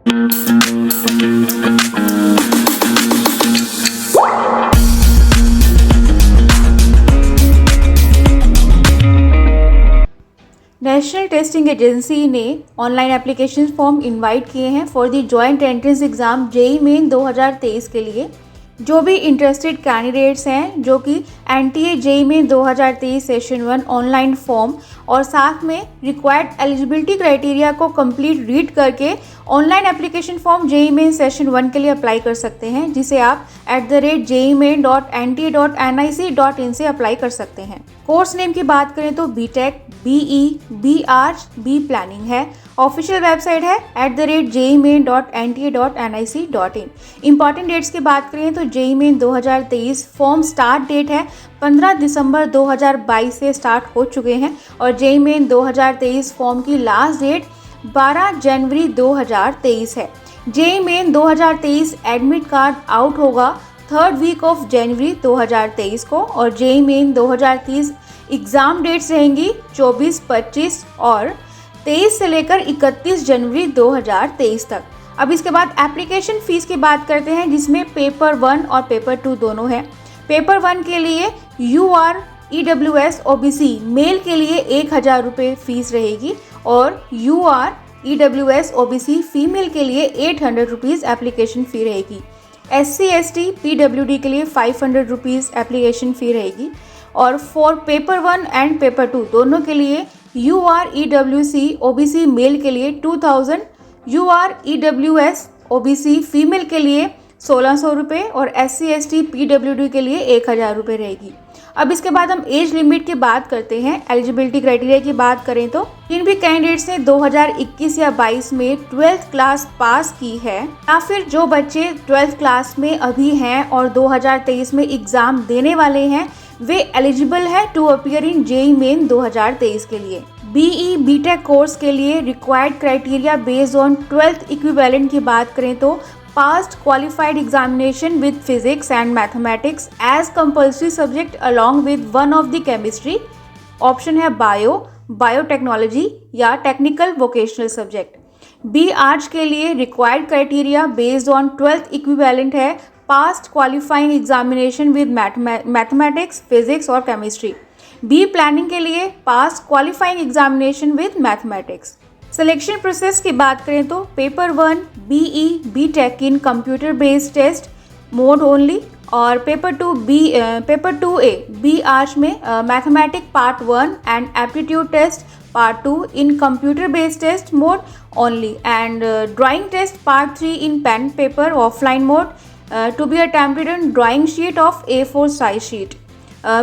National testing agency ने online application form invite किए हैं for the joint entrance exam JEE main 2023 के लिए। जो भी इंटरेस्टेड कैंडिडेट्स हैं जो कि NTA JEE main 2023 session 1 online form और साथ में रिक्वायर्ड एलिजिबिलिटी क्राइटेरिया को कंप्लीट रीड करके online application form JEE main session 1 के लिए अप्लाई कर सकते हैं, जिसे आप @jeimain.nta.nic.in से अप्लाई कर सकते हैं। कोर्स नेम की बात करें तो BTech, BE, B arch, B planning है। ऑफिशियल वेबसाइट है @jeimain.nta.nic.in। इंपॉर्टेंट डेट्स की बात करें तो JEE main 2023 form start date है 15 दिसंबर 2022 से स्टार्ट हो चुके हैं और जेईई मेन 2023 फॉर्म की लास्ट डेट 12 जनवरी 2023 है। JEE main 2023 admit card out होगा 3rd वीक ऑफ जनवरी 2023 को और जेईई मेन 2023 एग्ज़ाम डेट्स रहेंगी 24, 25 और 23 से लेकर 31 जनवरी 2023 तक। अब इसके बाद एप्लीकेशन फ़ीस की बात करते हैं, जिसमें पेपर 1 और पेपर 2 दोनों हैं। पेपर 1 के लिए UR EWS OBC मेल के लिए 1000 रुपये फ़ीस रहेगी और UR EWS OBC फीमेल के लिए 800 रुपीज़ एप्लीकेशन फ़ी रहेगी। SC ST PWD के लिए 500 रुपीज़ एप्लीकेशन फ़ी रहेगी और फॉर पेपर 1 एंड पेपर 2 दोनों के लिए UR EWC OBC मेल के लिए 2000, UR EWS OBC फीमेल के लिए 1600 रुपये और SC ST PWD के लिए 1000 रुपये रहेगी। अब इसके बाद हम एज लिमिट की बात करते हैं। एलिजिबिलिटी क्राइटेरिया की बात करें तो जिन भी कैंडिडेट्स ने 2021 या 22 में 12th क्लास पास की है या फिर जो बच्चे 12th क्लास में अभी हैं और 2023 में एग्ज़ाम देने वाले हैं, वे एलिजिबल है to appear in JEE main 2023 के लिए। बीई बीटेक कोर्स के लिए required criteria based on 12th equivalent की बात करें तो passed qualified examination with physics and mathematics as compulsory subject along with one of the chemistry। Option है biotechnology या technical vocational subject. B arts के लिए required criteria based on 12th equivalent है passed qualifying examination with mathematics, physics और chemistry. B planning के लिए passed qualifying examination with mathematics. Selection process की बात करें तो paper 1 BE BTech in computer based test mode only और paper 2A B arts में mathematics part 1 and aptitude test part 2 in computer based test mode only and drawing test part 3 in pen paper offline mode to be attempted on drawing sheet of A4 size sheet।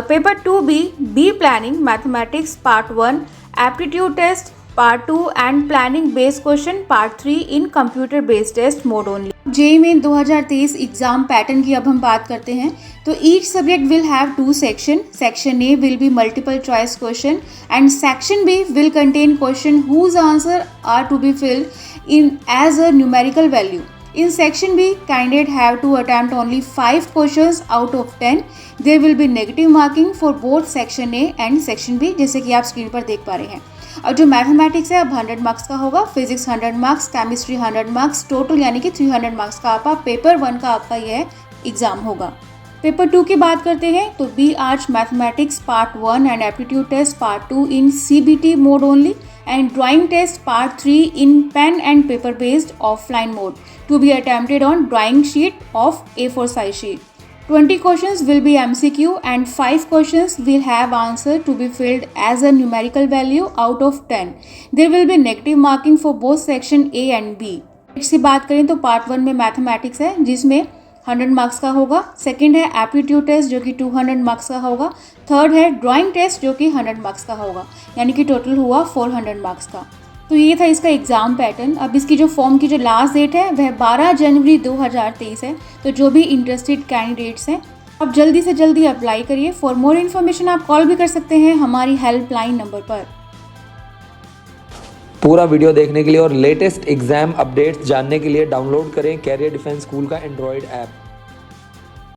Paper 2B B planning mathematics part 1 aptitude test part 2 and planning based question part 3 in computer based test mode only। JEE main 2023 exam pattern की अब हम बात करते हैं तो each subject will have 2 section. Section A will be multiple choice question and section B will contain question whose answer are to be filled in as a numerical value. In section B, candidate have to attempt only 5 questions out of 10. There will be negative marking for both section A and section B, जैसे कि आप screen पर देख पा रहे हैं। और जो मैथमेटिक्स है अब 100 मार्क्स का होगा, physics 100 marks, chemistry 100 marks, total यानी कि 300 मार्क्स का आपका पेपर 1 का आपका यह एग्जाम होगा। पेपर 2 की बात करते हैं तो B arch mathematics part 1 and aptitude test part 2 in CBT mode only and drawing test part 3 in pen and paper based offline mode to be attempted on drawing sheet of A4 size sheet। 20 questions will be MCQ and 5 questions will have answer to be filled as a numerical value out of 10। There will be negative marking for both section A and B। इसकी बात करें तो part 1 में mathematics है जिसमें 100 marks का होगा, second है एप्टीट्यूड टेस्ट जो कि 200 मार्क्स का होगा, थर्ड है ड्राइंग टेस्ट जो कि 100 मार्क्स का होगा, यानी कि टोटल हुआ 400 मार्क्स का। तो ये था इसका एग्ज़ाम पैटर्न। अब इसकी जो फॉर्म की जो लास्ट डेट है वह 12 जनवरी 2023 है। तो जो भी इंटरेस्टेड कैंडिडेट्स हैं आप जल्दी से जल्दी अप्लाई करिए। फॉर मोर इन्फॉर्मेशन आप कॉल भी कर सकते हैं हमारी हेल्पलाइन नंबर पर। पूरा वीडियो देखने के लिए और लेटेस्ट एग्जाम अपडेट्स जानने के लिए डाउनलोड करें कैरियर डिफेंस स्कूल का एंड्रॉयड ऐप।